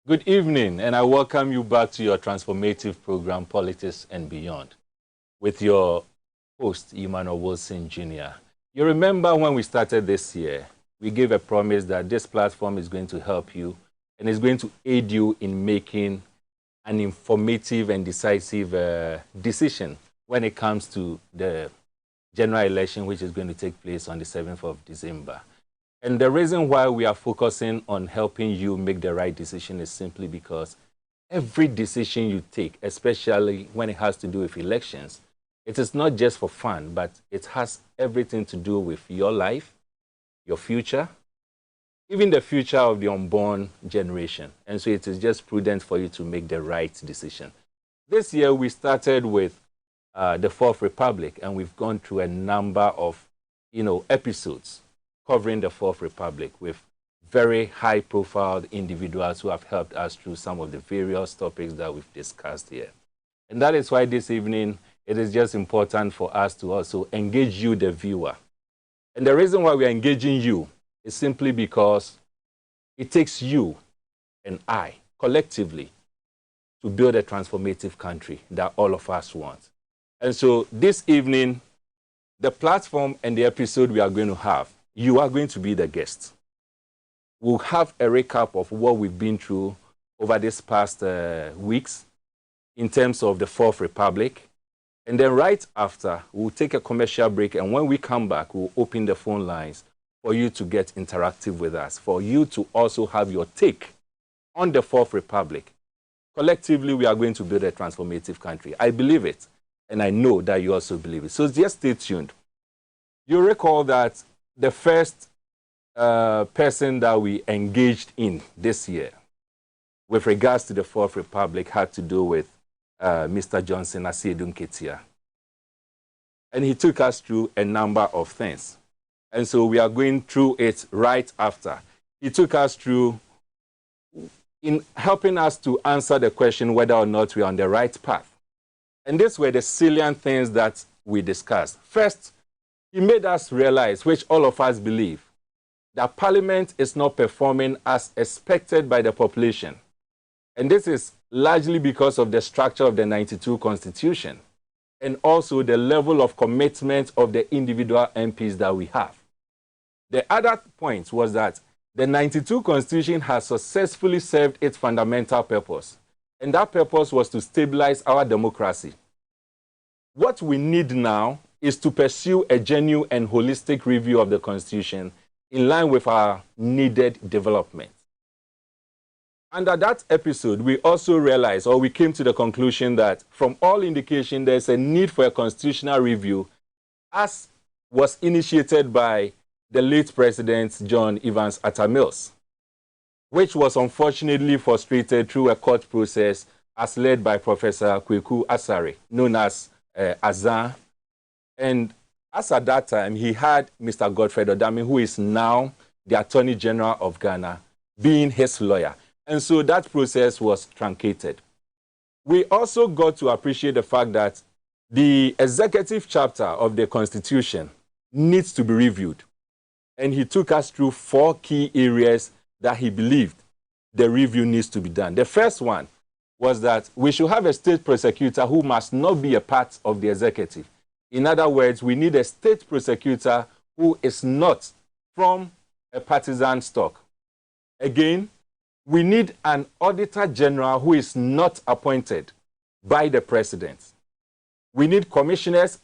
Good evening, and I welcome you back to your transformative program, Politics and Beyond, with your host, Emmanuel Jr. You remember when we started this year, we gave a promise that this platform is going to help you and is going to aid you in making an informative and decisive decision when it comes to the general election, which is going to take place on the 7th of December. And the reason why we are focusing on helping you make the right decision is simply because every decision you take, especially when it has to do with elections, it is not just for fun, but it has everything to do with your life, your future, even the future of the unborn generation. And so it is just prudent for you to make the right decision. This year, we started with the Fourth Republic, and we've gone through a number of, episodes covering the Fourth Republic with very high-profile individuals who have helped us through some of the various topics that we've discussed here. And that is why this evening, it is just important for us to also engage you, the viewer. And the reason why we are engaging you is simply because it takes you and I, collectively, to build a transformative country that all of us want. And so this evening, the platform and the episode we are going to have, you are going to be the guest. We'll have a recap of what we've been through over these past weeks in terms of the Fourth Republic. And then right after, we'll take a commercial break. And when we come back, we'll open the phone lines for you to get interactive with us, for you to also have your take on the Fourth Republic. Collectively, we are going to build a transformative country. I believe it, and I know that you also believe it. So just stay tuned. You recall that the first person that we engaged in this year with regards to the Fourth Republic had to do with Mr. Johnson Asiedu Nketia. And he took us through a number of things. And so we are going through it right after. He took us through in helping us to answer the question whether or not we are on the right path. And these were the salient things that we discussed. First, he made us realize, which all of us believe, that Parliament is not performing as expected by the population. And this is largely because of the structure of the 92 Constitution and also the level of commitment of the individual MPs that we have. The other point was that the 92 Constitution has successfully served its fundamental purpose, and that purpose was to stabilize our democracy. What we need now is to pursue a genuine and holistic review of the Constitution in line with our needed development. Under that episode, we also realized, or we came to the conclusion that from all indication, there's a need for a constitutional review, as was initiated by the late President John Evans Atta Mills, which was unfortunately frustrated through a court process as led by Professor Kweku Asare, known as Azan. And as at that time, he had Mr. Godfrey Odami, who is now the Attorney General of Ghana, being his lawyer. And so that process was truncated. We also got to appreciate the fact that the executive chapter of the Constitution needs to be reviewed. And he took us through 4 key areas that he believed the review needs to be done. The first one was that we should have a state prosecutor who must not be a part of the executive. In other words, we need a state prosecutor who is not from a partisan stock. Again, we need an auditor general who is not appointed by the president. We need commissioners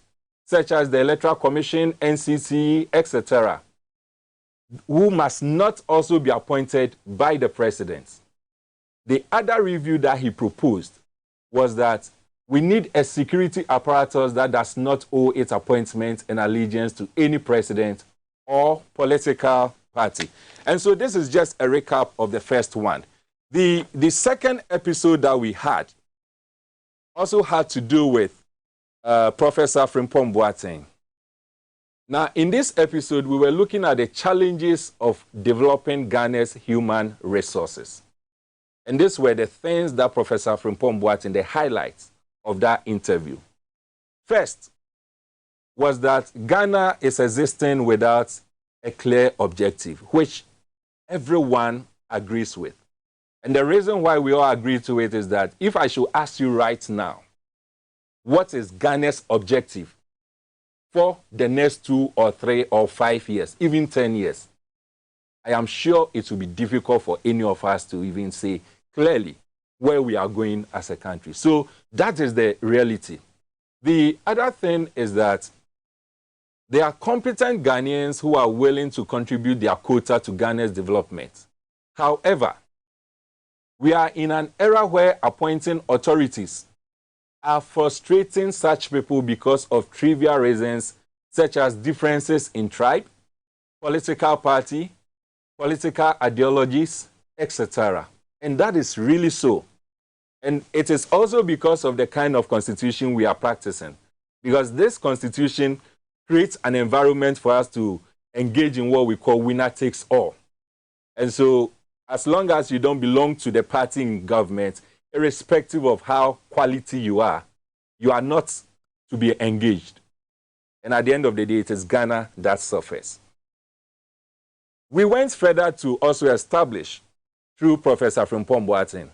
such as the Electoral Commission, NCC, etc., who must not also be appointed by the president. The other review that he proposed was that we need a security apparatus that does not owe its appointment and allegiance to any president or political party. And so this is just a recap of the first one. The second episode that we had also had to do with Professor Frimpong Boateng. Now, in this episode, we were looking at the challenges of developing Ghana's human resources. And these were the things that Professor Frimpong Boateng, the highlights of that interview. First was that Ghana is existing without a clear objective, which everyone agrees with. And the reason why we all agree to it is that if I should ask you right now, what is Ghana's objective for the next 2 or 3 or 5 years, even 10 years, I am sure it will be difficult for any of us to even say clearly where we are going as a country. So that is the reality. The other thing is that there are competent Ghanaians who are willing to contribute their quota to Ghana's development. However, we are in an era where appointing authorities are frustrating such people because of trivial reasons such as differences in tribe, political party, political ideologies, etc. And that is really so. And it is also because of the kind of constitution we are practicing. Because this constitution creates an environment for us to engage in what we call winner takes all. And so, as long as you don't belong to the party in government, irrespective of how quality you are not to be engaged. And at the end of the day, it is Ghana that suffers. We went further to also establish, through Professor Frimpong Boateng,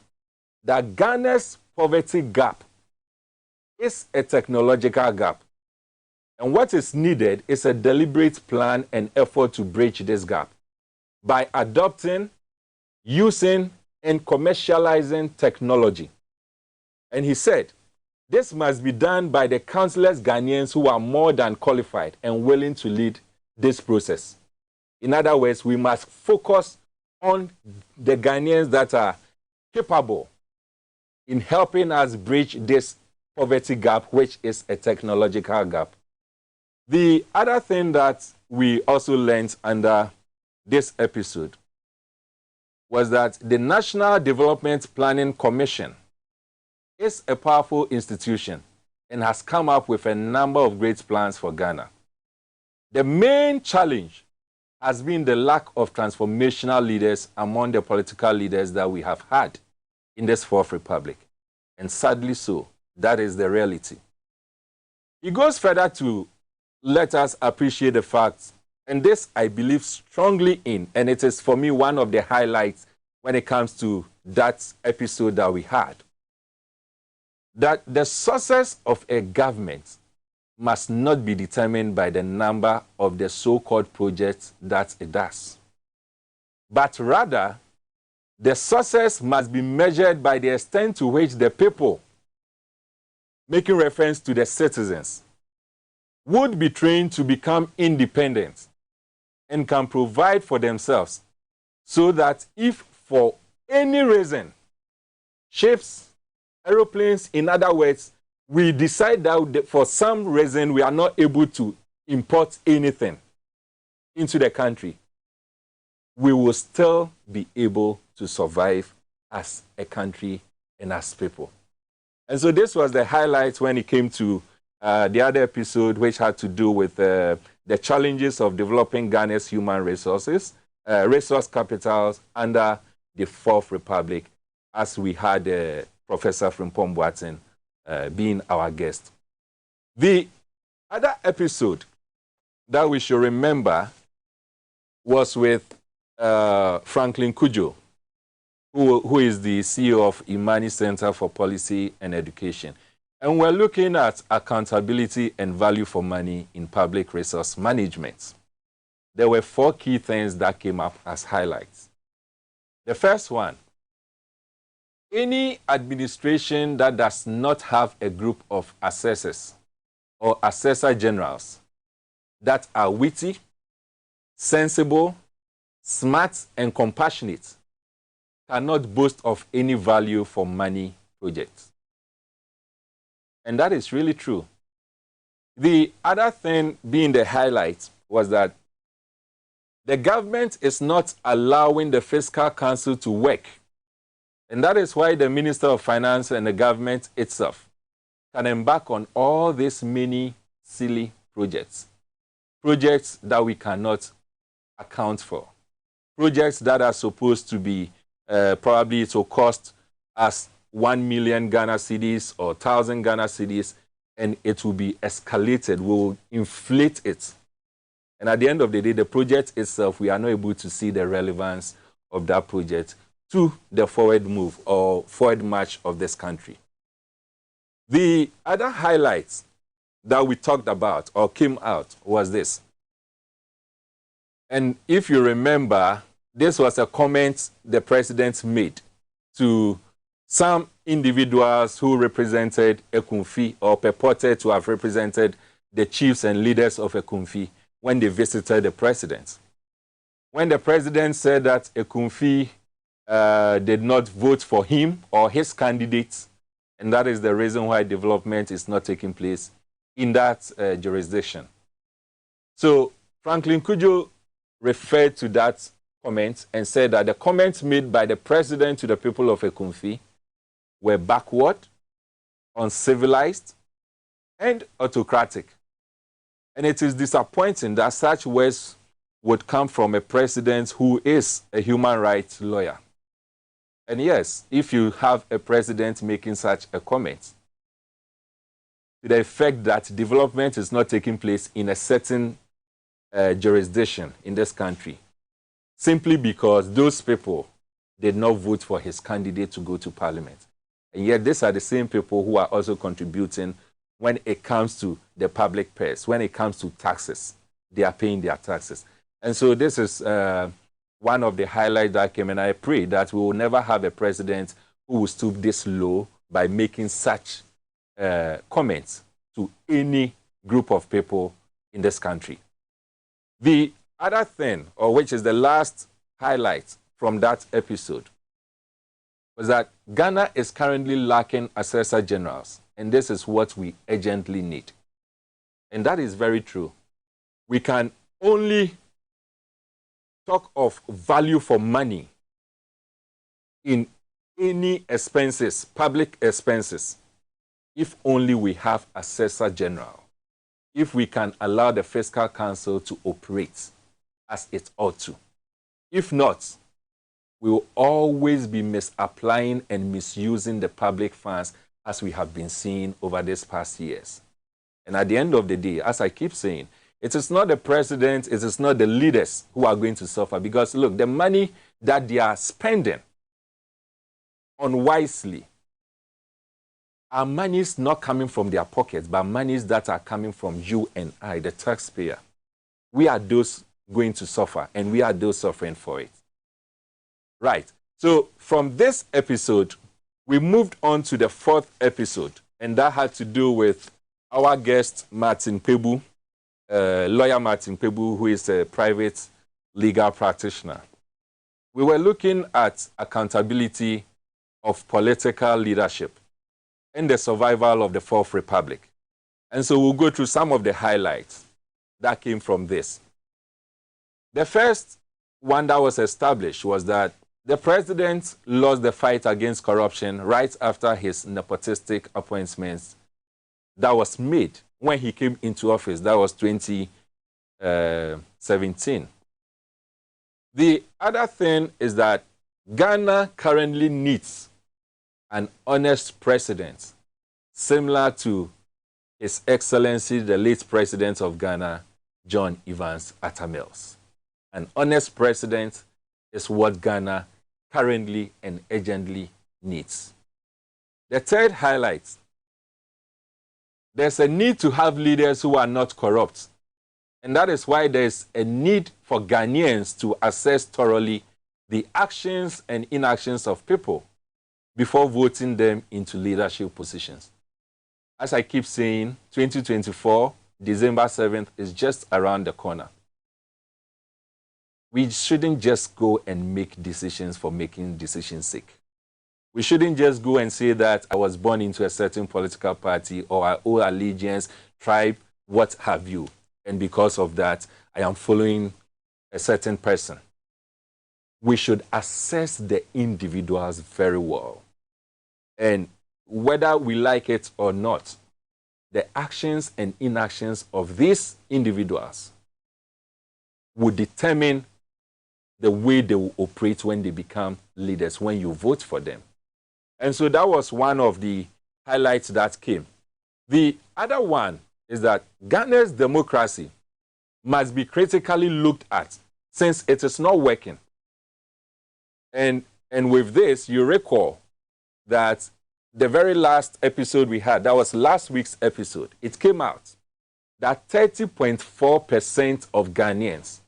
that Ghana's poverty gap is a technological gap. And what is needed is a deliberate plan and effort to bridge this gap by adopting, using, and commercializing technology. And he said, this must be done by the countless Ghanaians who are more than qualified and willing to lead this process. In other words, we must focus on the Ghanaians that are capable in helping us bridge this poverty gap, which is a technological gap. The other thing that we also learned under this episode was that the National Development Planning Commission is a powerful institution and has come up with a number of great plans for Ghana. The main challenge has been the lack of transformational leaders among the political leaders that we have had in this Fourth Republic. And sadly so, that is the reality. He goes further to let us appreciate the facts, and this I believe strongly in, and it is for me one of the highlights when it comes to that episode that we had, that the success of a government must not be determined by the number of the so-called projects that it does, but rather the success must be measured by the extent to which the people, making reference to the citizens, would be trained to become independent and can provide for themselves, so that if for any reason, ships, aeroplanes, in other words, we decide that for some reason we are not able to import anything into the country, we will still be able to survive as a country and as people. And so this was the highlight when it came to the other episode, which had to do with the challenges of developing Ghana's human resources, resource capitals under the Fourth Republic, as we had Professor Frimpong Boateng being our guest. The other episode that we should remember was with Franklin Cudjoe, who is the CEO of Imani Center for Policy and Education. And we're looking at accountability and value for money in public resource management. There were 4 key things that came up as highlights. The first one, any administration that does not have a group of assessors or assessor generals that are witty, sensible, smart, and compassionate cannot boast of any value for money projects. And that is really true. The other thing being the highlight was that the government is not allowing the Fiscal Council to work. And that is why the Minister of Finance and the government itself can embark on all these many silly projects. Projects that we cannot account for. Projects that are supposed to be, probably it will cost us 1 million Ghana cedis or 1,000 Ghana cedis, and it will be escalated. We will inflate it. And at the end of the day, the project itself, we are not able to see the relevance of that project to the forward move or forward march of this country. The other highlights that we talked about or came out was this. And if you remember, this was a comment the president made to some individuals who represented Ekumfi or purported to have represented the chiefs and leaders of Ekumfi when they visited the president. When the president said that Ekumfi did not vote for him or his candidates, and that is the reason why development is not taking place in that jurisdiction. So Franklin Cudjoe referred to that comment and said that the comments made by the president to the people of Ekumfi were backward, uncivilized, and autocratic. And it is disappointing that such words would come from a president who is a human rights lawyer. And yes, if you have a president making such a comment, to the effect that development is not taking place in a certain jurisdiction in this country, simply because those people did not vote for his candidate to go to parliament. And yet these are the same people who are also contributing when it comes to the public purse, when it comes to taxes. They are paying their taxes. And so this is one of the highlights that came, and I pray that we will never have a president who will stoop this low by making such comments to any group of people in this country. The other thing, or which is the last highlight from that episode, was that Ghana is currently lacking assessor generals, and this is what we urgently need. And that is very true. We can only talk of value for money in any expenses, public expenses, if only we have assessor general, if we can allow the fiscal council to operate as it ought to. If not, we will always be misapplying and misusing the public funds as we have been seeing over these past years. And at the end of the day, as I keep saying, it is not the president, it is not the leaders who are going to suffer, because look, the money that they are spending unwisely are monies not coming from their pockets, but monies that are coming from you and I, the taxpayer. We are those going to suffer, and we are those suffering for it. Right. So from this episode, we moved on to the fourth episode, and that had to do with our guest, Martin Pebu, lawyer Martin Pebu, who is a private legal practitioner. We were looking at accountability of political leadership and the survival of the Fourth Republic. And so we'll go through some of the highlights that came from this. The first one that was established was that the president lost the fight against corruption right after his nepotistic appointments that was made when he came into office. That was 2017. The other thing is that Ghana currently needs an honest president, similar to His Excellency, the late President of Ghana, John Evans Atta Mills. An honest president is what Ghana currently and urgently needs. The third highlight: there's a need to have leaders who are not corrupt. And that is why there's a need for Ghanaians to assess thoroughly the actions and inactions of people before voting them into leadership positions. As I keep saying, 2024, December 7th is just around the corner. We shouldn't just go and make decisions for making decisions' sake. We shouldn't just go and say that I was born into a certain political party, or I owe allegiance, tribe, what have you. And because of that, I am following a certain person. We should assess the individuals very well. And whether we like it or not, the actions and inactions of these individuals will determine the way they will operate when they become leaders, when you vote for them. And so that was one of the highlights that came. The other one is that Ghana's democracy must be critically looked at, since it is not working. And And with this, you recall that the very last episode we had, that was last week's episode, it came out that 30.4% of Ghanaians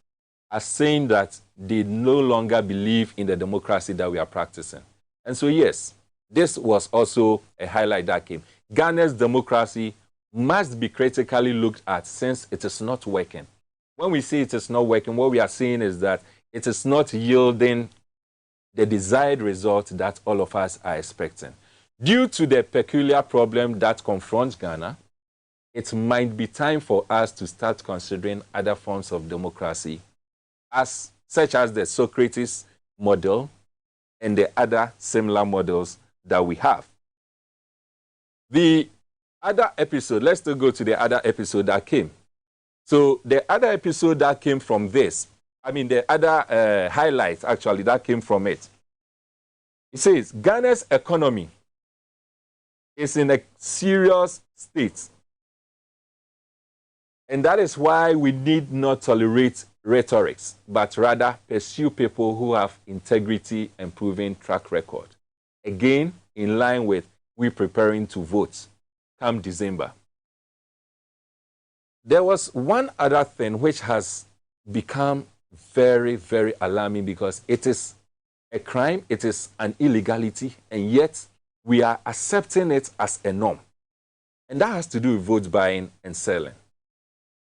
are saying that they no longer believe in the democracy that we are practicing. And so, yes, this was also a highlight that came. Ghana's democracy must be critically looked at since it is not working. When we say it is not working, what we are saying is that it is not yielding the desired result that all of us are expecting. Due to the peculiar problem that confronts Ghana, it might be time for us to start considering other forms of democracy, such as the Socrates model and the other similar models that we have. The other episode, let's still go to the other episode that came. So the other episode that came from this, the other highlight actually that came from it, it says Ghana's economy is in a serious state. And that is why we need not tolerate rhetorics, but rather pursue people who have integrity and proven track record. Again, in line with we preparing to vote come December. There was one other thing which has become very, very alarming because it is a crime, it is an illegality, and yet we are accepting it as a norm. And that has to do with vote buying and selling.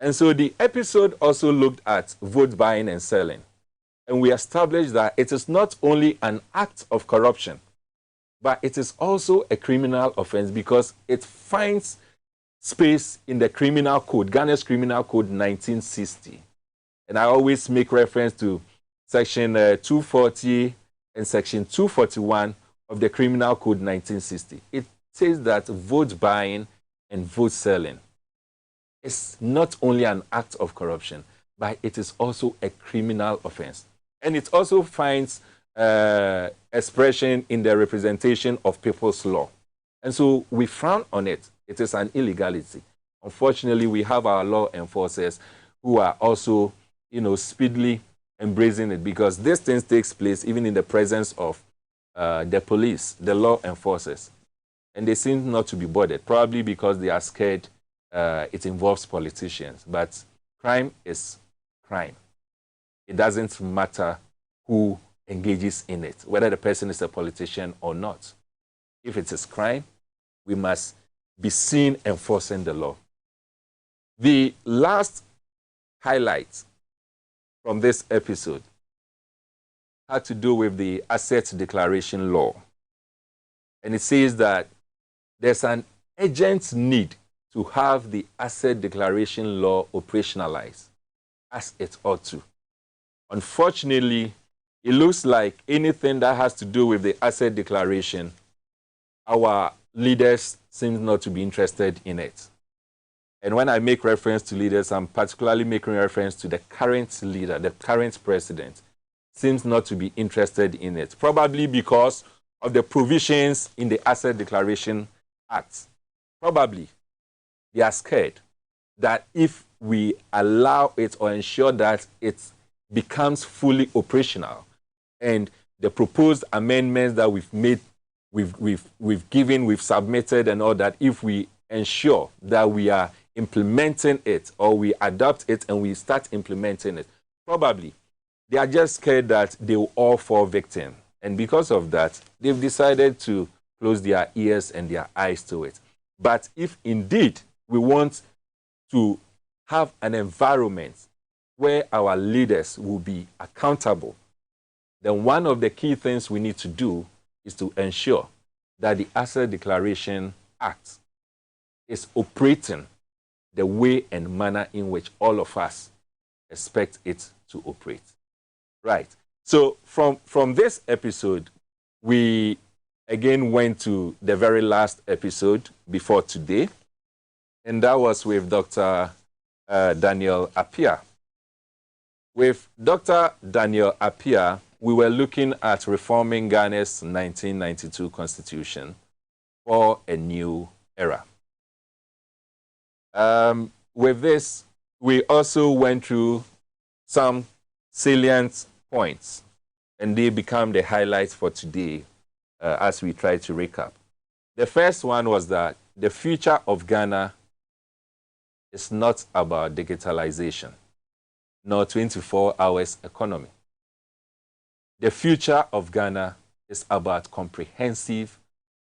And so the episode also looked at vote buying and selling. And we established that it is not only an act of corruption, but it is also a criminal offense because it finds space in the criminal code, Ghana's criminal code 1960. And I always make reference to section 240 and section 241 of the criminal code 1960. It says that vote buying and vote selling is not only an act of corruption, but it is also a criminal offense. And it also finds expression in the representation of people's law. And so we frown on it. It is an illegality. Unfortunately, we have our law enforcers who are also, speedily embracing it because this thing takes place even in the presence of the police, the law enforcers. And they seem not to be bothered, probably because they are scared it involves politicians. But crime is crime. It doesn't matter who engages in it, whether the person is a politician or not. If it is crime, we must be seen enforcing the law. The last highlight from this episode had to do with the asset declaration law. And it says that there's an urgent need to have the asset declaration law operationalized as it ought to. Unfortunately, it looks like anything that has to do with the asset declaration, our leaders seem not to be interested in it. And when I make reference to leaders, I'm particularly making reference to the current leader, the current president, seems not to be interested in it, probably because of the provisions in the Asset Declaration Act. Probably they are scared that if we allow it or ensure that it becomes fully operational and the proposed amendments that we've made, we've submitted and all that, if we ensure that we are implementing it or we adopt it and we start implementing it, probably they are just scared that they will all fall victim. And because of that, they've decided to close their ears and their eyes to it. But if indeed we want to have an environment where our leaders will be accountable, then one of the key things we need to do is to ensure that the Asset Declaration Act is operating the way and manner in which all of us expect it to operate. Right. So from this episode, we again went to the very last episode before today, and that was with Dr. Daniel Appiah. With Dr. Daniel Appiah, we were looking at reforming Ghana's 1992 constitution for a new era. With this, we also went through some salient points. and they become the highlights for today as we try to recap. The first one was that the future of Ghana is not about digitalization, nor 24 hours economy. The future of Ghana is about comprehensive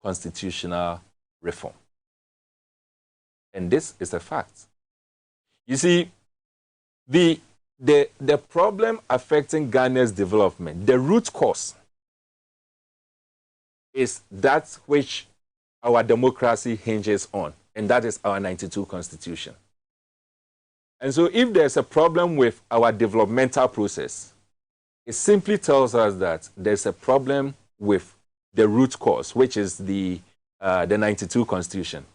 constitutional reform. And this is a fact. You see, the problem affecting Ghana's development, the root cause, is that which our democracy hinges on, and that is our 92 Constitution. And so if there's a problem with our developmental process, it simply tells us that there's a problem with the root cause, which is the 92 Constitution.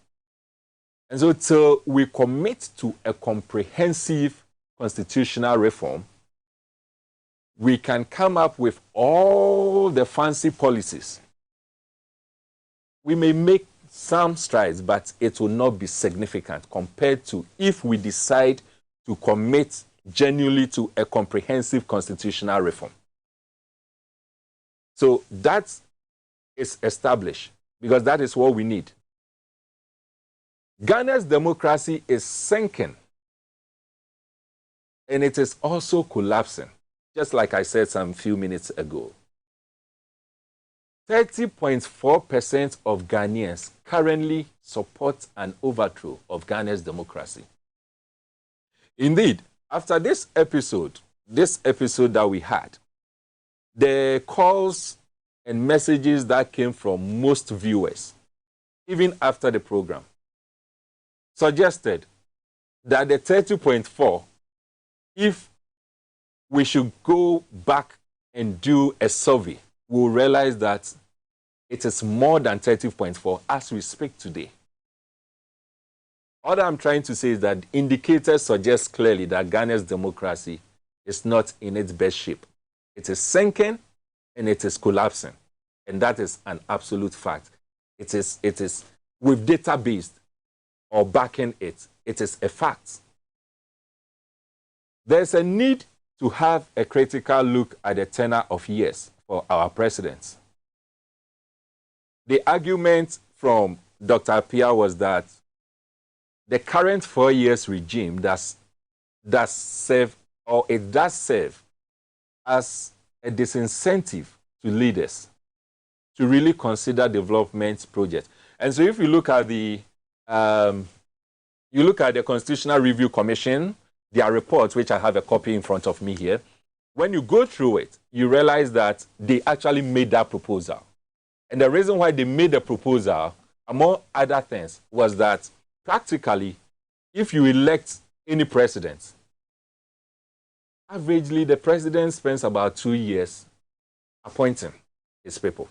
And so till we commit to a comprehensive constitutional reform, we can come up with all the fancy policies. We may make some strides, but it will not be significant compared to if we decide to commit genuinely to a comprehensive constitutional reform. So that is established because that is what we need. Ghana's democracy is sinking, and it is also collapsing, just like I said some few minutes ago. 30.4% of Ghanaians currently support an overthrow of Ghana's democracy. Indeed, after this episode that we had, the calls and messages that came from most viewers, even after the program, suggested that the 30.4, if we should go back and do a survey, we'll realize that it is more than 30.4 as we speak today. All I'm trying to say is that indicators suggest clearly that Ghana's democracy is not in its best shape. It is sinking and it is collapsing. And that is an absolute fact. It is with data-based or backing it. It is a fact. There's a need to have a critical look at the tenure of years for our presidents. The argument from Dr. Appiah was that the current 4 years regime does serve as a disincentive to leaders to really consider development projects. And so if you look at the Constitutional Review Commission, their report, which I have a copy in front of me here, when you go through it, you realize that they actually made that proposal. And the reason why they made the proposal, among other things, was that practically, if you elect any president, averagely the president spends about 2 years appointing his people.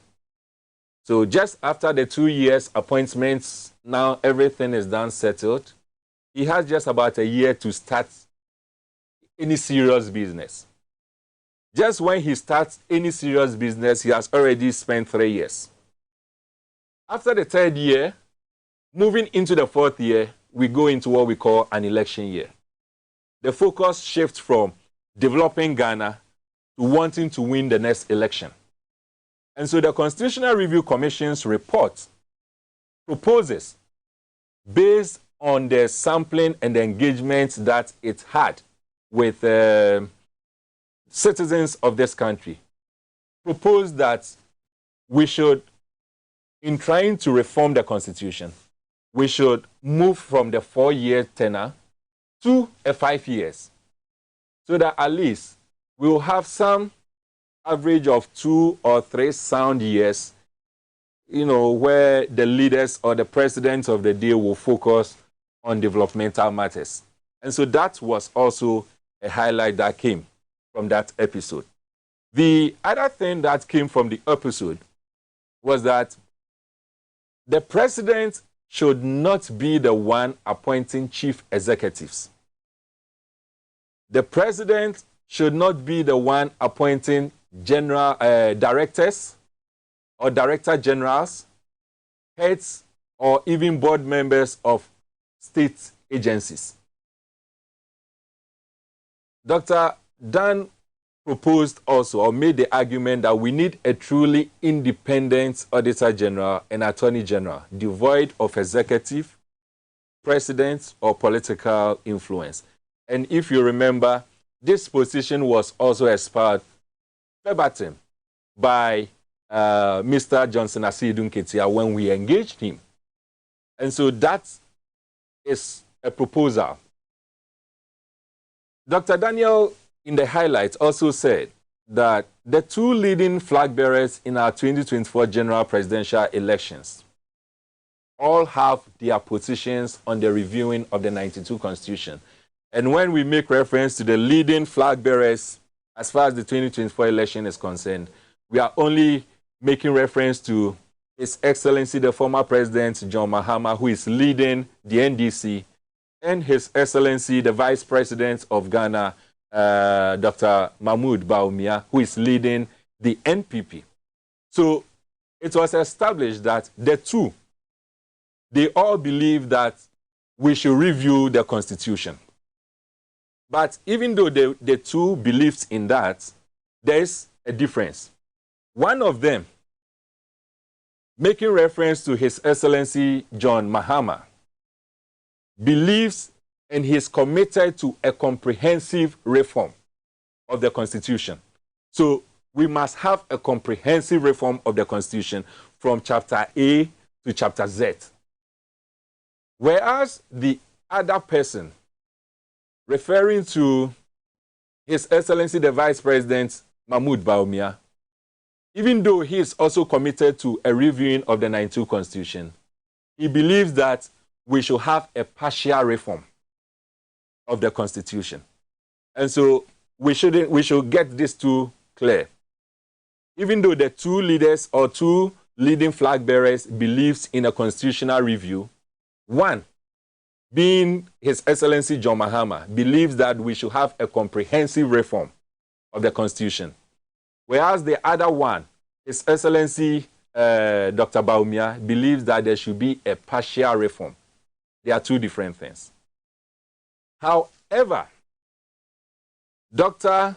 So just after the 2 years appointments, now everything is done, settled. He has just about a year to start any serious business. Just when he starts any serious business, he has already spent 3 years. After the 3rd year, moving into the 4th year, we go into what we call an election year. The focus shifts from developing Ghana to wanting to win the next election. And so the Constitutional Review Commission's report proposes, based on the sampling and the engagement that it had with citizens of this country, proposed that we should, in trying to reform the Constitution, we should move from the 4-year tenure to a 5 years, so that at least we will have some average of 2 or 3 sound years, where the leaders or the presidents of the day will focus on developmental matters. And so that was also a highlight that came from that episode. The other thing that came from the episode was that the president should not be the one appointing chief executives. The president should not be the one appointing general directors or director generals, heads, or even board members of state agencies. Dr. Dan proposed also, or made the argument, that we need a truly independent Auditor General and Attorney General, devoid of executive, president, or political influence. And if you remember, this position was also espoused verbatim by Mr. Johnson Asiedu Nketia when we engaged him. And so that is a proposal. Dr. Daniel, in the highlights, also said that the two leading flag bearers in our 2024 general presidential elections all have their positions on the reviewing of the 92 Constitution. And when we make reference to the leading flag bearers as far as the 2024 election is concerned, we are only making reference to His Excellency, the former President John Mahama, who is leading the NDC, and His Excellency, the Vice President of Ghana, Dr. Mahmoud Bawumia, who is leading the NPP. So it was established that the two, they all believe that we should review the Constitution. But even though the two believed in that, there is a difference. One of them, making reference to His Excellency John Mahama, believes and he is committed to a comprehensive reform of the Constitution. So we must have a comprehensive reform of the Constitution from Chapter A to Chapter Z. Whereas the other person, referring to His Excellency the Vice President Mahmoud Bawumia, even though he is also committed to a reviewing of the 92 Constitution, he believes that we should have a partial reform of the Constitution. And so we should get this two clear. Even though the two leaders or two leading flag bearers believes in a constitutional review, one, being His Excellency John Mahama, believes that we should have a comprehensive reform of the Constitution. Whereas the other one, His Excellency Dr. Bawumia, believes that there should be a partial reform. They are two different things. However, Dr.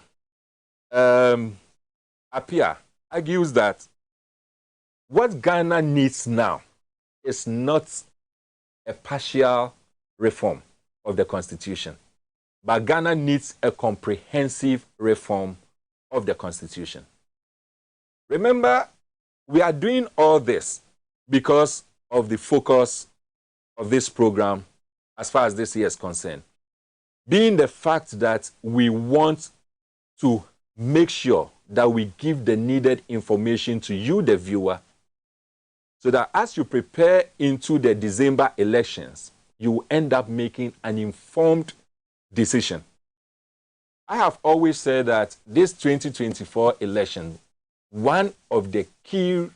Appiah argues that what Ghana needs now is not a partial reform of the Constitution, but Ghana needs a comprehensive reform of the Constitution. Remember, we are doing all this because of the focus of this program as far as this year is concerned, being the fact that we want to make sure that we give the needed information to you, the viewer, so that as you prepare into the December elections, you will end up making an informed decision. I have always said that this 2024 election, one of the key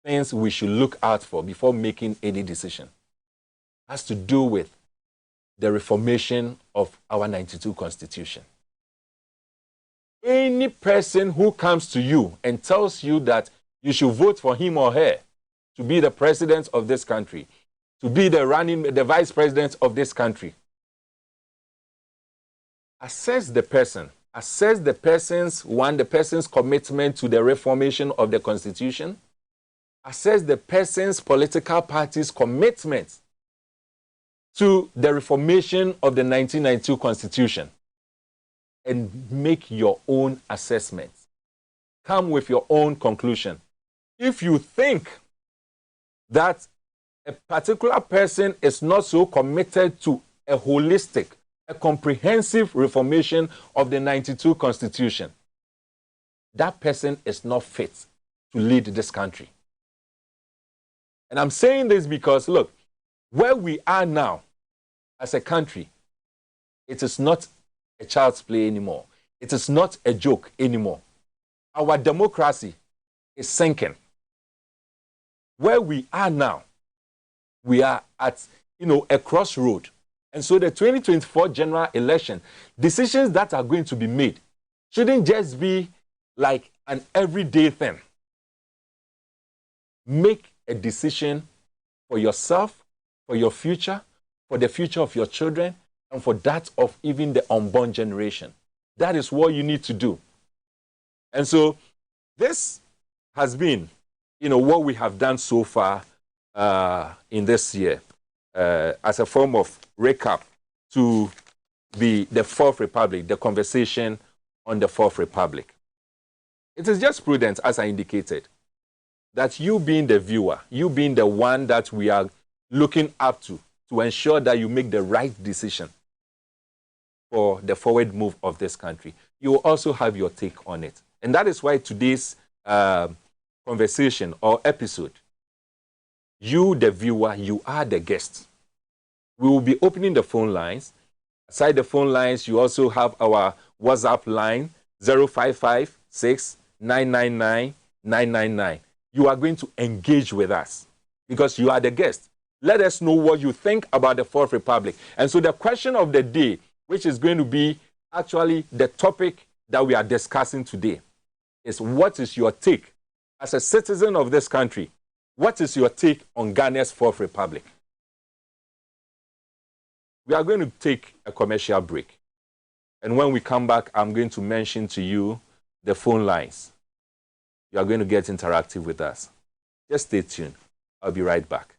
things we should look out for before making any decision has to do with the reformation of our 92 Constitution. Any person who comes to you and tells you that you should vote for him or her to be the president of this country, to be the vice president of this country, assess the person. Assess the person's commitment to the reformation of the Constitution. Assess the person's political party's commitment to the reformation of the 1992 Constitution, and make your own assessment. Come with your own conclusion. If you think that a particular person is not so committed to a holistic, a comprehensive reformation of the 92 Constitution, that person is not fit to lead this country. And I'm saying this because, look, where we are now as a country, it is not a child's play anymore. It is not a joke anymore. Our democracy is sinking. Where we are now, we are at, a crossroad. And so the 2024 general election, decisions that are going to be made shouldn't just be like an everyday thing. Make a decision for yourself, for your future, for the future of your children, and for that of even the unborn generation. That is what you need to do. And so this has been, what we have done so far in this year as a form of recap to the Fourth Republic, the conversation on the Fourth Republic. It is just prudent, as I indicated, that you being the viewer, you being the one that we are looking up to ensure that you make the right decision for the forward move of this country. You will also have your take on it. And that is why today's conversation or episode, you, the viewer, you are the guest. We will be opening the phone lines. Aside the phone lines, you also have our WhatsApp line, 0556-999-999. You are going to engage with us because you are the guest. Let us know what you think about the Fourth Republic. And so the question of the day, which is going to be actually the topic that we are discussing today, is what is your take as a citizen of this country? What is your take on Ghana's Fourth Republic? We are going to take a commercial break. And when we come back, I'm going to mention to you the phone lines. You are going to get interactive with us. Just stay tuned. I'll be right back.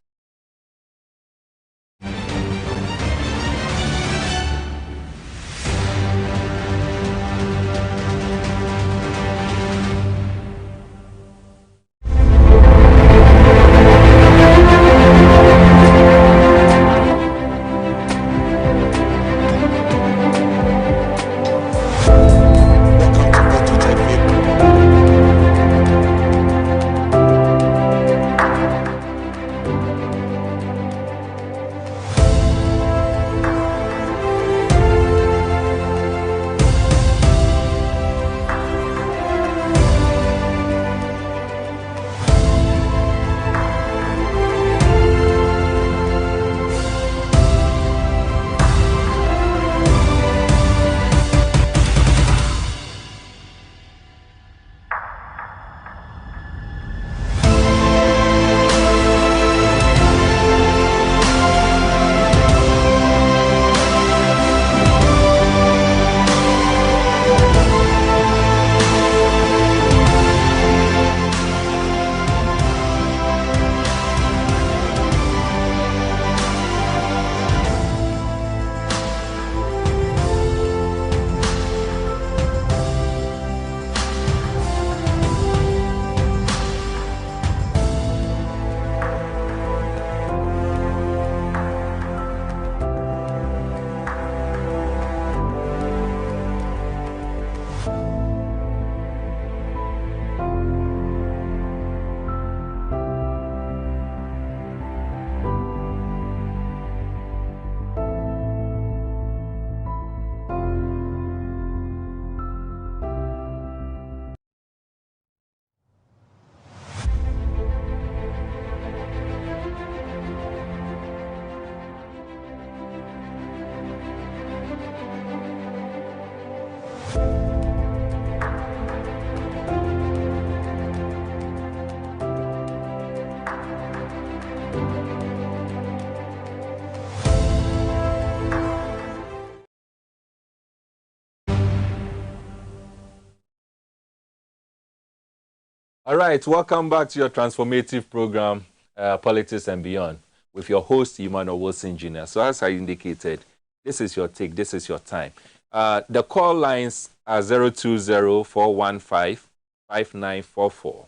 All right, welcome back to your transformative program, Politics and Beyond, with your host, Emmanuel Wilson Jr. So as I indicated, this is your take, this is your time. The call lines are 020-415-5944.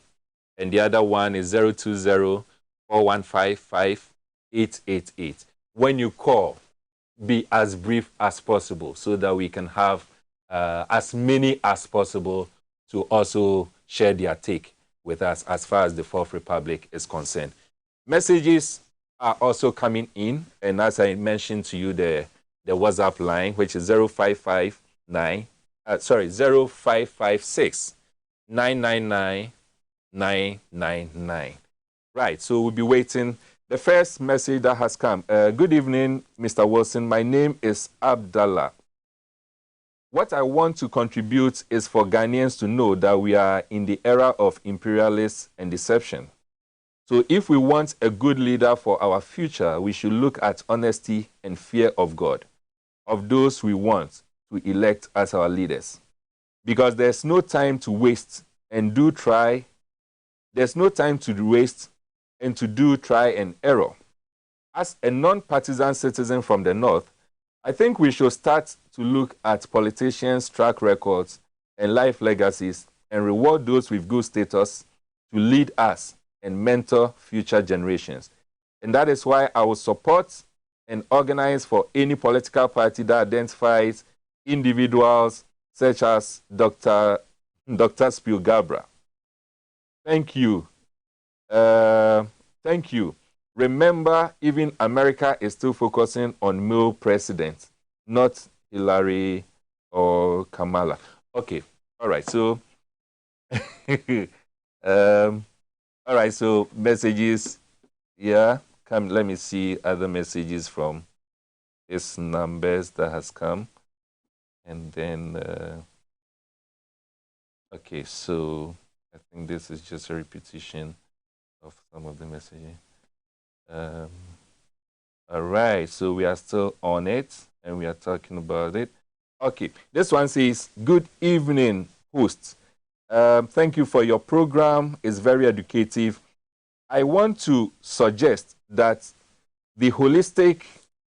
And the other one is 020-415-5888. When you call, be as brief as possible so that we can have as many as possible to also share their take with us as far as the Fourth Republic is concerned. Messages are also coming in, and as I mentioned to you, the WhatsApp line, which is 0556 999 999. Right, so we'll be waiting. The first message that has come. Good evening, Mr. Wilson. My name is Abdallah. What I want to contribute is for Ghanaians to know that we are in the era of imperialism and deception. So if we want a good leader for our future, we should look at honesty and fear of God, of those we want to elect as our leaders. because there's no time to waste and do try. There's no time to waste and to do try and error. As a non-partisan citizen from the North, I think we should start to look at politicians' track records and life legacies and reward those with good status to lead us and mentor future generations. And that is why I will support and organize for any political party that identifies individuals such as Dr. Spielgabra. Thank you. Thank you. Remember, even America is still focusing on male presidents, not Hillary or Kamala. Okay. All right. So, all right. So messages. Yeah. Come. Let me see other messages from these numbers that has come, and then. Okay. So I think this is just a repetition of some of the messages. All right, so we are still on it and we are talking about it. Okay, this one says, good evening, hosts. Thank you for your program. It's very educative. I want to suggest that the holistic,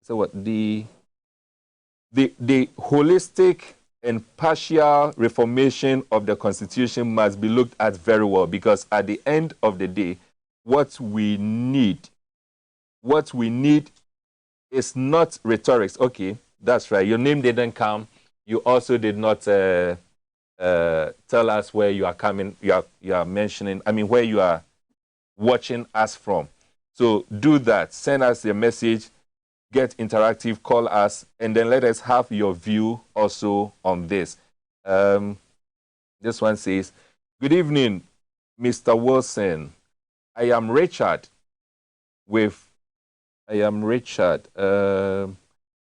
the holistic and partial reformation of the Constitution must be looked at very well, because at the end of the day, what we need is not rhetorics. Okay, that's right. Your name didn't come. You also did not tell us where you are coming. You are mentioning. I mean, where you are watching us from. So do that. Send us a message. Get interactive. Call us, and then let us have your view also on this. This one says, "Good evening, Mr. Wilson. I am Richard. The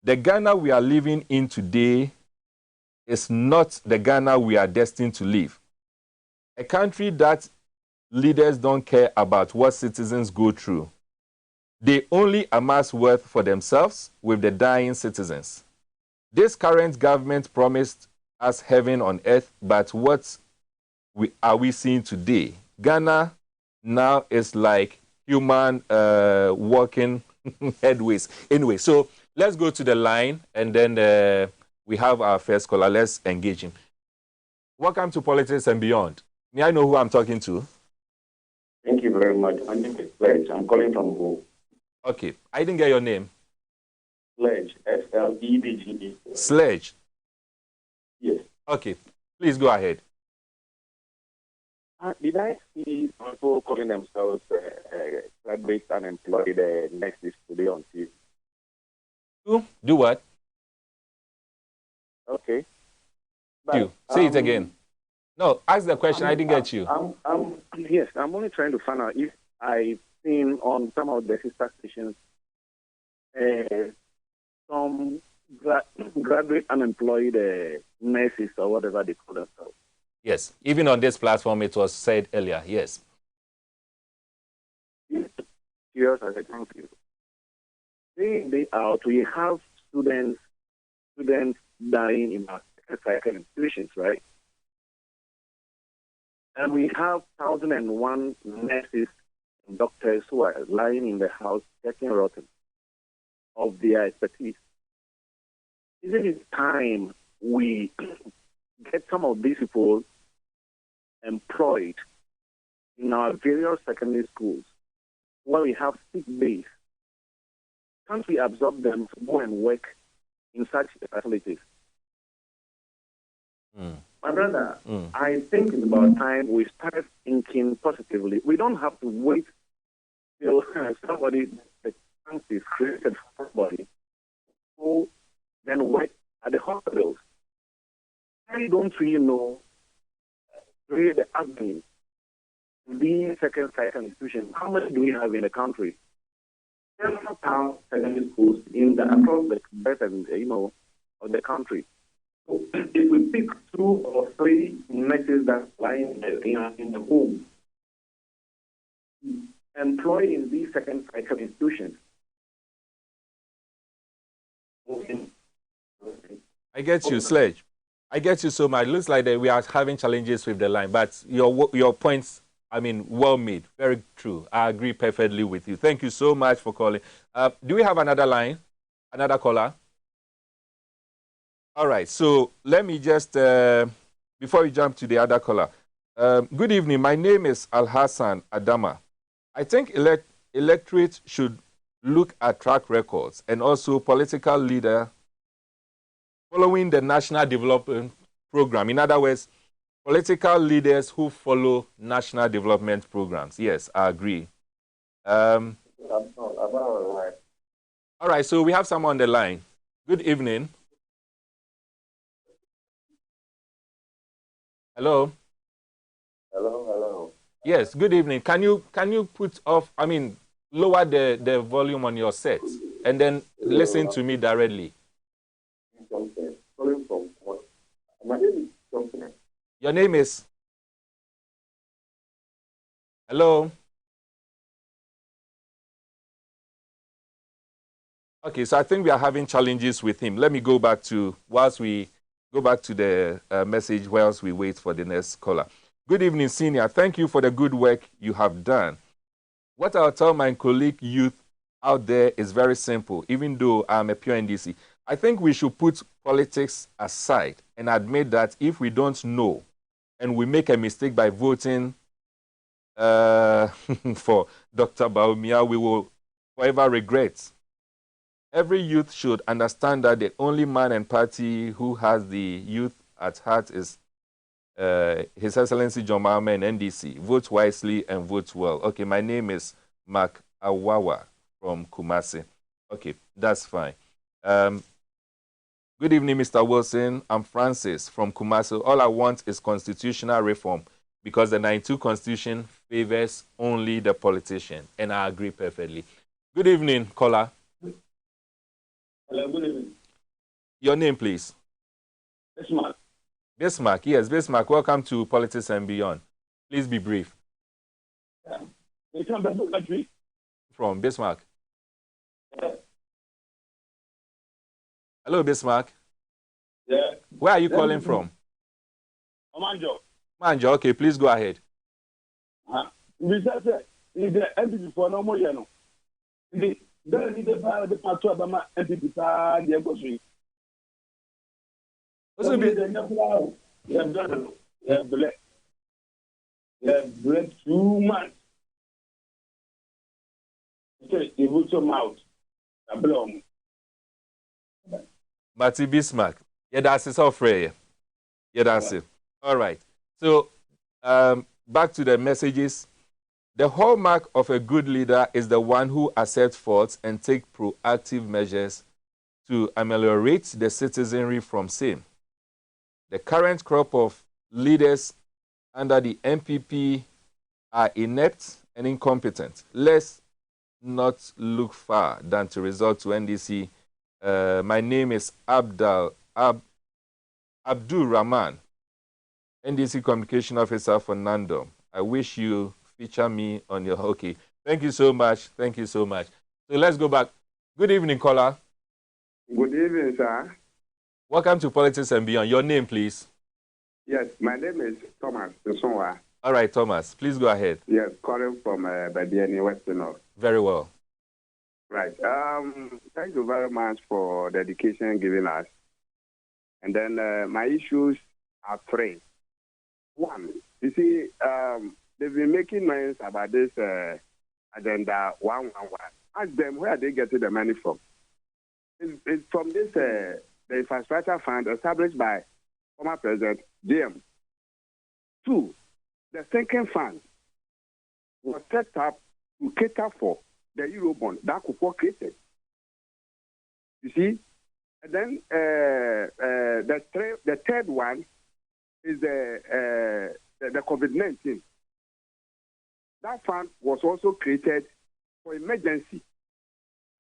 Ghana we are living in today is not the Ghana we are destined to live. A country that leaders don't care about what citizens go through. They only amass wealth for themselves with the dying citizens. This current government promised us heaven on earth, but what are we seeing today? Ghana now is like human walking headways. Anyway, so let's go to the line, and then we have our first caller. Let's engage him. Welcome to Politics and Beyond. May I know who I'm talking to? Thank you very much. My name is Sledge. I'm calling from Go. Okay, I didn't get your name. Sledge, S-L-E-D-G-E. Sledge. Yes. Okay, please go ahead. Did I see people calling themselves graduate unemployed nurses today on TV? Do what? Okay. But, say it again. No, ask the question. I didn't get you. Yes, I'm only trying to find out if I've seen on some of the sister stations some graduate unemployed nurses or whatever they call themselves. Yes, even on this platform, it was said earlier. Yes. Yes, as a country. Day in, day out, we have students dying in our psychiatric institutions, right? And we have 1,001 nurses and doctors who are lying in the house, getting rotten of their expertise. Isn't it time we get some of these people employed in our various secondary schools where we have sick days? Can't we absorb them to go and work in such facilities? My brother, I think it's about time we start thinking positively. We don't have to wait till somebody, the chance is created for somebody who then work at the hospitals. I don't really know really the admin the second institution. How much do we have in the country? Several town secondary schools across the best and of the country. So if we pick 2 or 3 nurses that lie in the home, employed in these second institutions. I get you, Sledge. I get you so much. Looks like that we are having challenges with the line, but your points, I mean, well made. Very true. I agree perfectly with you. Thank you so much for calling. Do we have another line? Another caller? All right. So let me just, before we jump to the other caller, good evening. My name is Al Hassan Adama. I think electorate should look at track records and also political leader following the national development program. In other words, political leaders who follow national development programs. Yes, I agree. All right, so we have someone on the line. Good evening. Hello. Hello. Yes, good evening. Can you put off, I mean, lower the volume on your set and then listen to me directly? Calling from what? My name is Thompson. Your name is? Hello. Okay, so I think we are having challenges with him. Let me go back to, whilst we go back to the message whilst we wait for the next caller. Good evening, Senior. Thank you for the good work you have done. What I'll tell my colleague youth out there is very simple, even though I'm a pure NDC. I think we should put politics aside and admit that if we don't know and we make a mistake by voting for Dr. Baumia, we will forever regret. Every youth should understand that the only man and party who has the youth at heart is His Excellency John Mahama and NDC. Vote wisely and vote well. Okay, my name is Mark Awawa from Kumasi. Okay, that's fine. Good evening, Mr. Wilson. I'm Francis from Kumasi. All I want is constitutional reform because the 92 Constitution favors only the politician, and I agree perfectly. Good evening, caller. Hello, good evening. Your name, please. Bismarck. Bismarck, yes, Bismarck. Welcome to Politics and Beyond. Please be brief. You come back to the country? From Bismarck. Yeah. Hello, Bismarck. Yeah. Where are you calling from? Omanjo. Manjo, okay, please go ahead. We said, the MPP for no more, you know. The power the part of the MPP, the embassy. Also, be bread 2 months. Okay, you put your mouth. A blow. Matty Bismarck. Yeah, that's it. All free. Yeah, that's it. All right. So, back to the messages. The hallmark of a good leader is the one who accepts faults and takes proactive measures to ameliorate the citizenry from sin. The current crop of leaders under the MPP are inept and incompetent. Let's not look far than to resort to NDC. My name is Abdul Rahman, NDC Communication Officer for Nandom. I wish you feature me on your hockey. Thank you so much. Thank you so much. So let's go back. Good evening, caller. Good evening, sir. Welcome to Politics and Beyond. Your name, please. Yes, my name is Thomas Nsonwa. All right, Thomas. Please go ahead. Yes, calling from Badiani, Western North. Very well. Right. Thank you very much for the education given us. And then my issues are 3. 1, you see, they've been making noise about this agenda 111. Ask them where are they getting the money from. It's from this the infrastructure fund established by former President JM. 2, the sinking fund was set up to cater for the Eurobond that Kufuor created. You see? And then the third one is the COVID-19. That fund was also created for emergency.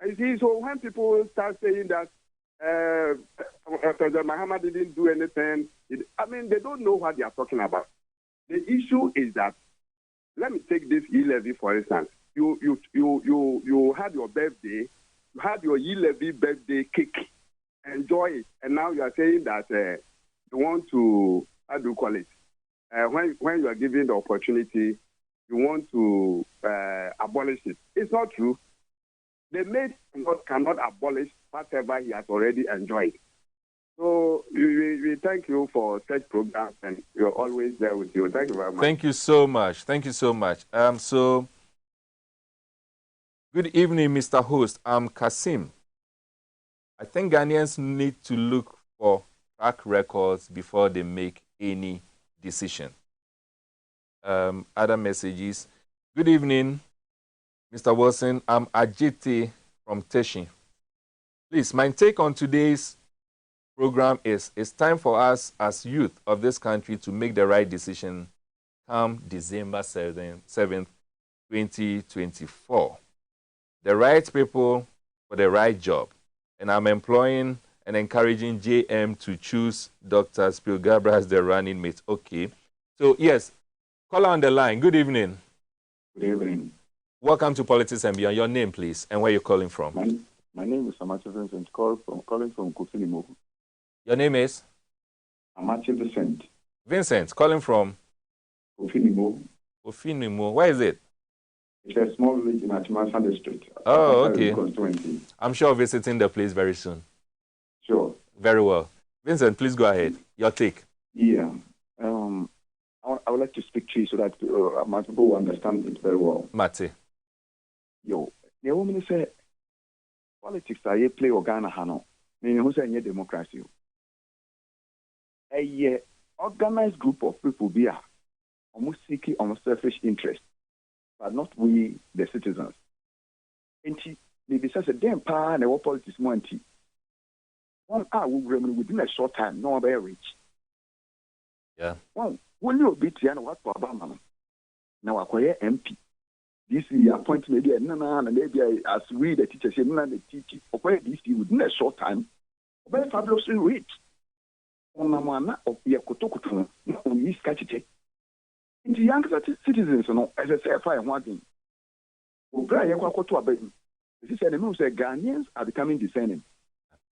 And you see, so when people start saying that President Mahama didn't do anything, they don't know what they are talking about. The issue is that, let me take this e-levy for instance. You had your birthday, you had your e-levy birthday cake, enjoy it, and now you are saying that you want to, how do you call it? When you are given the opportunity, you want to abolish it. It's not true. The mate cannot abolish whatever he has already enjoyed. So we thank you for such programs, and you're always there with you. Thank you very much. Thank you so much. Thank you so much. So good evening, Mr. Host. I'm Kasim. I think Ghanaians need to look for track records before they make any decision. Other messages. Good evening, Mr. Wilson. I'm Ajiti from Teshi. Please, my take on today's program is it's time for us as youth of this country to make the right decision come December 7th, 2024. The right people for the right job. And I'm employing and encouraging JM to choose Dr. Spielgabra as the running mate. Okay. So, yes, caller on the line. Good evening. Good evening. Welcome to Politics and Beyond. Your name, please, and where you're calling from. My name is Amachi Vincent, calling from Kofinimo. Your name is? Amachi Vincent. Vincent, calling from? Kofinimo. Kofinimo. Where is it? It's a small village in Achimasa district. Oh, okay. I'm sure visiting the place very soon. Sure. Very well. Vincent, please go ahead. Your take. Yeah. I would like to speak to you so that my people will understand it very well. Mate. Yo, the woman say politics are you play Ghana Hano. Meaning who say democracy. A organized group of people be almost seeking almost selfish interest, but not we the citizens. And they say damn pa and what politics more anti. 1 hour within a short time, no very rich. Yeah. Well, when you beat Tiana, what for Obama? Now acquire MP. This year appoint maybe and maybe as we the teachers say the teach acquire this within a short time. Very fabulously rich. On a man of Yakotokutu, no miss catch it. Into young citizens, as I say, fire one thing. This is the news that Ghanaians are becoming discerning.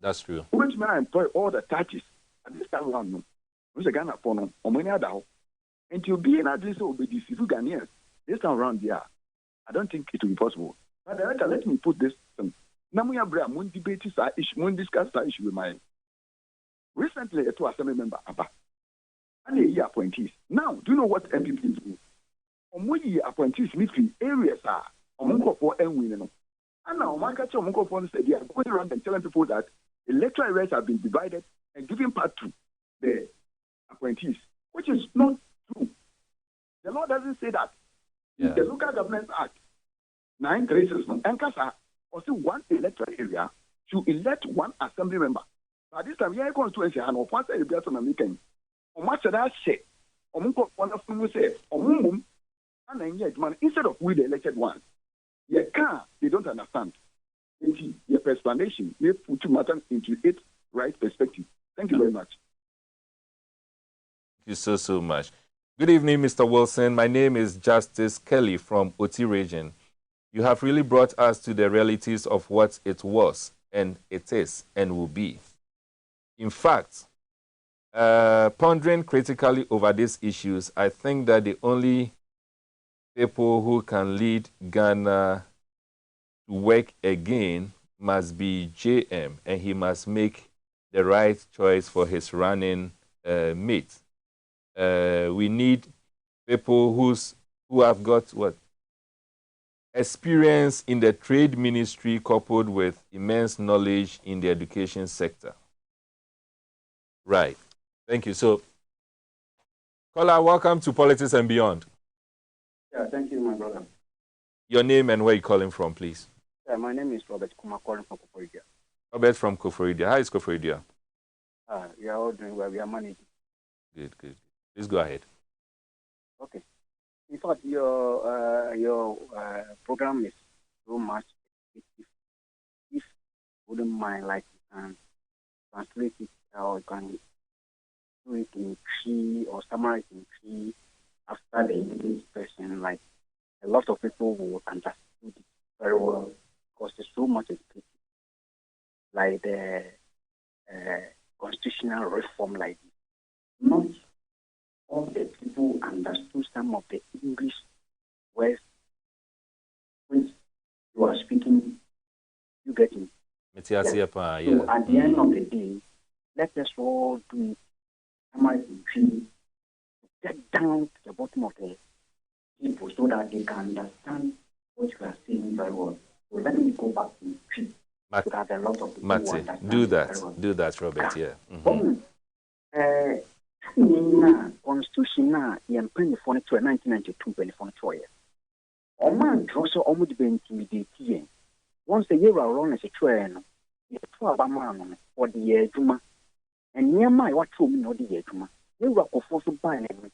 That's true. Which man employ all the touches at this time around. Who's a Ghana for or many other. And to be an address will be deceiving Ghanaians this time around here. I don't think it will be possible. But let me put this. Namuya Bra, Moon debate is issue, Moon discuss that issue with my recently a two assembly member Abba. And a year appointees. Now, do you know what MPP do? We appointees military areas are Omunko for and winning. And now my catcher Omunko for said they are going around and telling people that electoral areas have been divided and given part to the appointees, which is not true. The law doesn't say that. Yeah. The Local Government Act 936 Nkasa also one electoral area to elect one assembly member. But this time, yeah, constituency and of once a year on a weekend. On much of that shit, Omunko one of them will say, Omum, and then yet, man, instead of we the elected ones, you can't, they don't understand. Your explanation, they put matters into its right perspective. Thank you very much. Thank you so much. Good evening, Mr. Wilson. My name is Justice Kelly from Oti region. You have really brought us to the realities of what it was, and it is, and will be. In fact, pondering critically over these issues, I think that the only people who can lead Ghana to work again must be JM, and he must make the right choice for his running mate. We need people who have got what? Experience in the trade ministry coupled with immense knowledge in the education sector. Right. Thank you. So, caller, welcome to Politics and Beyond. Yeah, thank you, my brother. Your name and where you're calling from, please. Yeah, my name is Robert Kuma, calling from Koforidua. Robert from Koforidua. How is Koforidua? We are all doing well. We are managing. Good. Please go ahead. Okay. In fact, your program is so much. If you wouldn't mind, like you can translate it or you can do it in Cree or summarize in Cree after the English version, like a lot of people will understand it very well because there's so much education, like the constitutional reform like this. not all the people understood some of the English words which you are speaking, you get it. Yes. So at the end of the day, let us all do it. Get down to the bottom of the people so that they can understand what you are saying very well. So let me go back to tree. So that a lot of people do that, Robert. Yeah. Constitution na yɛn mpanyinfoɔ no to 1992 mpanyinfoɔ no to yɛ. Ɔman draw so ɔmo de bɛ intimidate yɛn. Wɔn sɛ yɛwura ɔrɔ na ɛhyɛ yɛn no, yɛto abama ano no, ɔde yɛ adwuma. Nneɛma a yɛwato mu na ɔde yɛ adwuma. Yɛwura kɔfoɔ so ban na ɛmu.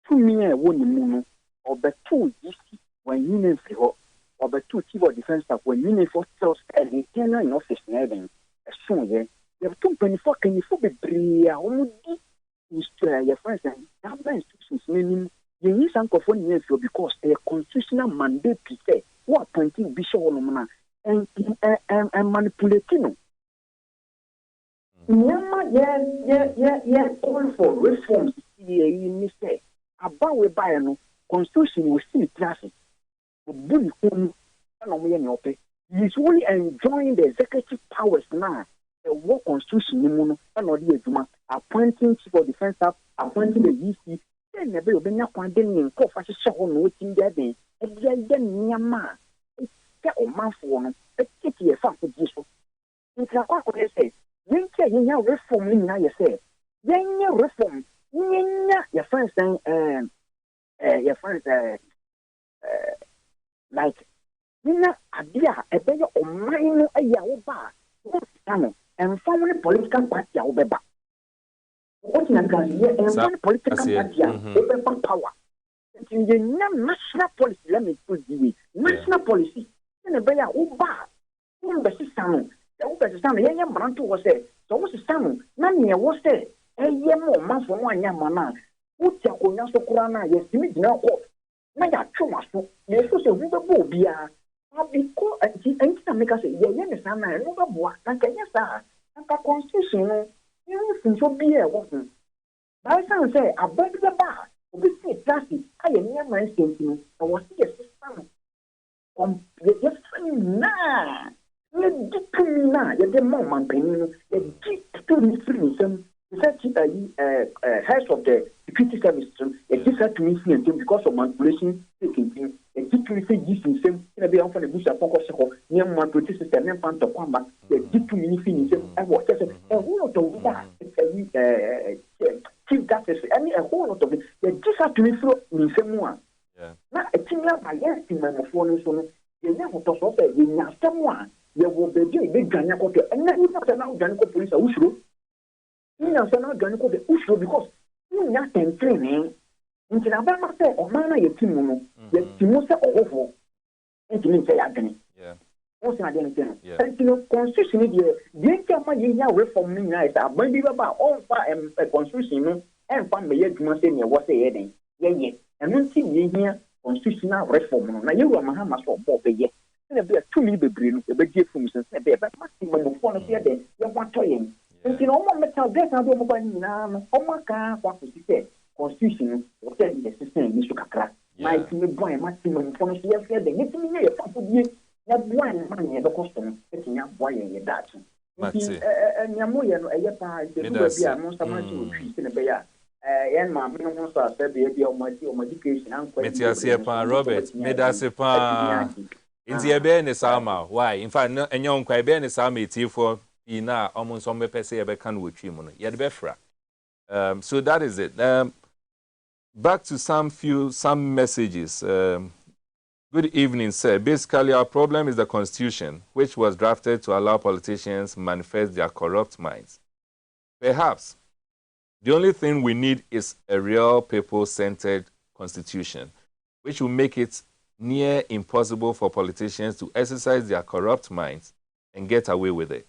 Tumi a ɛwɔ ne mu no, ɔbɛto GC wɔn nyina mfiri hɔ. Ɔbɛto chief of defence staff wɔn nyina mfiri hɔ sɛ ɔsɛ internal in office na ɛbɛn ɛso yɛ. Yɛto mpanyinfoɔ kanyinfoɔ bebree a wɔn di your friends and government institutions meaning you need some of one year because a constitutional mandate to say what appointing bishop and manipulating. Yeah, call for reforms. You say about we buy no constitution will see traffic. Bully home he is only enjoying the executive powers now. The war constitution and all appointing chief of defence staff, appointing the VC, then never been a quantity in cough as a show on waiting that day. And then near ma, it's a man for one, a kitty a fat for this. It's a what they say. You can reform in now, you say. Then you reform, your friends saying, your friends, like, idea, a better or minor a yaw bar. And family political party will be back. What in a and political party will be power. In the national policy, let me put the national policy. In a better Uba, in the system, the Uber system, the young man was there. So what's the system? None was there. A year more months for 1 year, man. Utia so Kurana, yes, you need no hope. Naya Chumas, yes, so we will be a. Because and make us say, yeah, son, I never work. Like yes, sir. And the constitution, you should be a woman. By some say, I beg the bar. We say, classic. I am near my station. I was here, system. Yes, nah. You get to me now. You get more man penny. You get to me free. Some heads of the security service. You get to me free because of manipulation taking things. A different thing in same in a bit of a bush of focus near my British system and pan to combat the different things and what a whole lot of that chief that is any a whole lot of it. The different to me through in same one. Now a thing like my yes in my phone so you never talk of it in someone you will be doing big Ghana and then you have to now Ghana police are Ushro. You know, so now Ghana Ushro because you not training. Nti na ba ma say o mana ye timu no ye timu say ofo enti me say agene o se ade nti no enti no constitution de nti ma ye nya reform ni nya is aban bi ba on fa constitution no en fa me ye dwuma say ne wo say ye den ye enu nti ye hia constitutional reform no na ye wa ma so bo be ye na be tumi bebre no e be die fum sen be maximum fo no say den ye kwato ye nti no mo metal desk na do mo ba ni na no o ma ka kwa ko say constitution or the system in Kakra. My boy, maximum for the year, the getting me a family, not one money at the custom, getting up boy in that. And Yamoyan, a yepa, the Lubia, most of my trees in a bear. And my minimum said the or my education, Robert, Medasepa. In the Abene Sama, why? In fact, no, and young Quibene Sami, T4, Ina, almost on me per se, a can with him, yet Befra. So that is it. Back to some messages. Good evening, sir. Basically, our problem is the Constitution, which was drafted to allow politicians manifest their corrupt minds. Perhaps the only thing we need is a real people-centered Constitution, which will make it near impossible for politicians to exercise their corrupt minds and get away with it.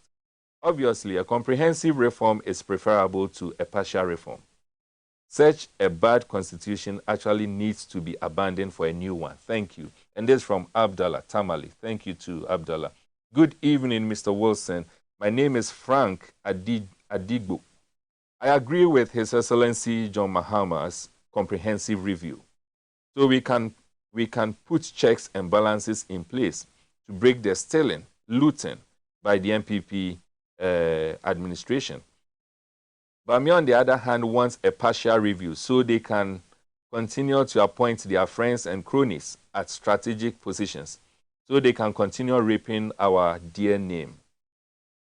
Obviously, a comprehensive reform is preferable to a partial reform. Such a bad constitution actually needs to be abandoned for a new one. Thank you. And this from Abdallah Tamale. Thank you to Abdallah. Good evening, Mr. Wilson. My name is Frank Adigbo. I agree with His Excellency John Mahama's comprehensive review. So we can put checks and balances in place to break the stealing, looting by the MPP administration. But me, on the other hand, wants a partial review so they can continue to appoint their friends and cronies at strategic positions so they can continue raping our dear name.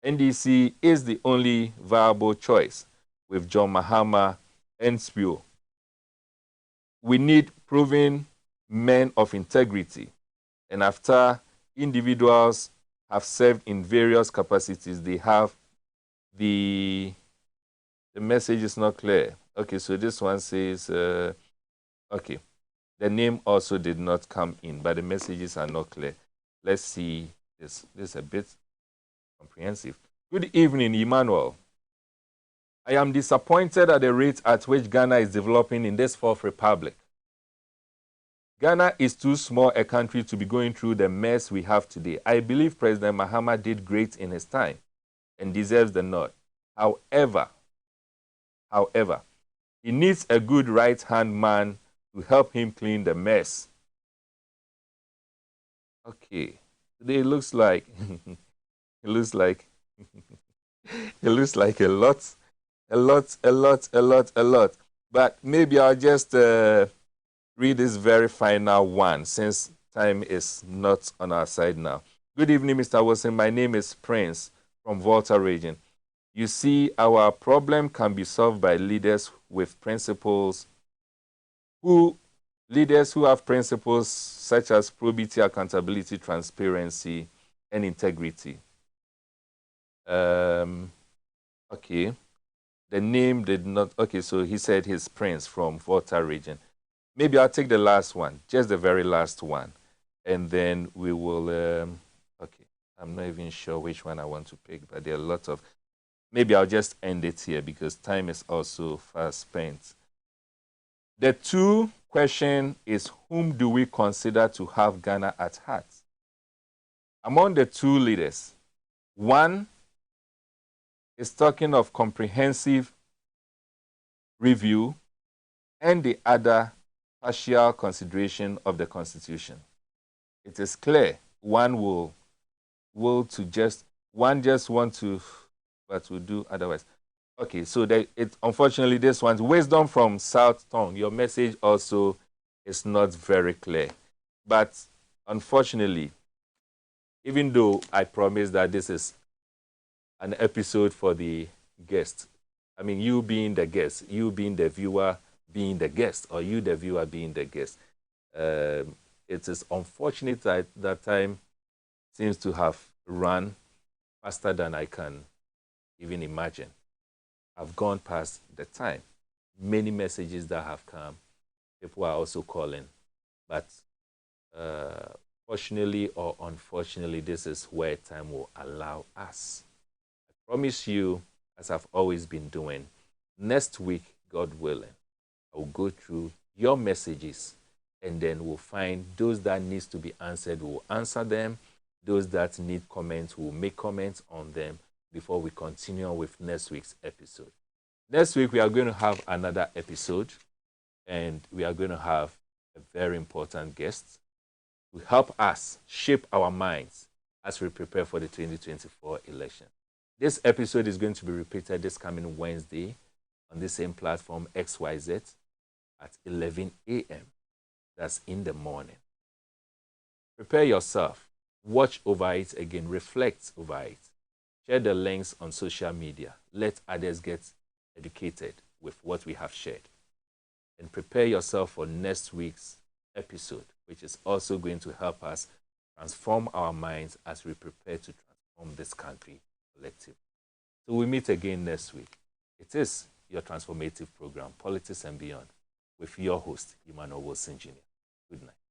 NDC is the only viable choice with John Mahama and Spio. We need proven men of integrity, and after individuals have served in various capacities, they have the message is not clear. Okay, so this one says, okay, the name also did not come in, but the messages are not clear. Let's see this. This is a bit comprehensive. Good evening, Emmanuel. I am disappointed at the rate at which Ghana is developing in this fourth republic. Ghana is too small a country to be going through the mess we have today. I believe President Mahama did great in his time and deserves the nod. However, he needs a good right-hand man to help him clean the mess. Okay, today it looks like it looks like it looks like a lot. But maybe I'll just read this very final one since time is not on our side now. Good evening, Mr. Wilson. My name is Prince from Volta region. You see, our problem can be solved by leaders with principles leaders who have principles such as probity, accountability, transparency, and integrity. Okay. The name did not, okay, so he said he's Prince from Volta region. Maybe I'll take the last one, just the very last one. And then we will, okay, I'm not even sure which one I want to pick, but there are a lot of, maybe I'll just end it here because time is also fast spent. The two question is, whom do we consider to have Ghana at heart? Among the two leaders, one is talking of comprehensive review and the other partial consideration of the Constitution. It is clear one just want to, but will do otherwise. Okay, so unfortunately this one's wisdom from South Tongue. Your message also is not very clear. But unfortunately, even though I promise that this is an episode for the guest, I mean, you being the guest, you being the viewer being the guest, or you the viewer being the guest. It is unfortunate that time seems to have run faster than I can even imagine. I've gone past the time. Many messages that have come, people are also calling. But fortunately or unfortunately, this is where time will allow us. I promise you, as I've always been doing, next week, God willing, I'll go through your messages and then we'll find those that needs to be answered, we'll answer them. Those that need comments, we'll make comments on them before we continue with next week's episode. Next week, we are going to have another episode, and we are going to have a very important guest to help us shape our minds as we prepare for the 2024 election. This episode is going to be repeated this coming Wednesday on the same platform, XYZ, at 11 a.m. That's in the morning. Prepare yourself. Watch over it again. Reflect over it. Share the links on social media. Let others get educated with what we have shared. And prepare yourself for next week's episode, which is also going to help us transform our minds as we prepare to transform this country collectively. So we meet again next week. It is your transformative program, Politics and Beyond, with your host, Emmanuel Wilson Jr. Good night.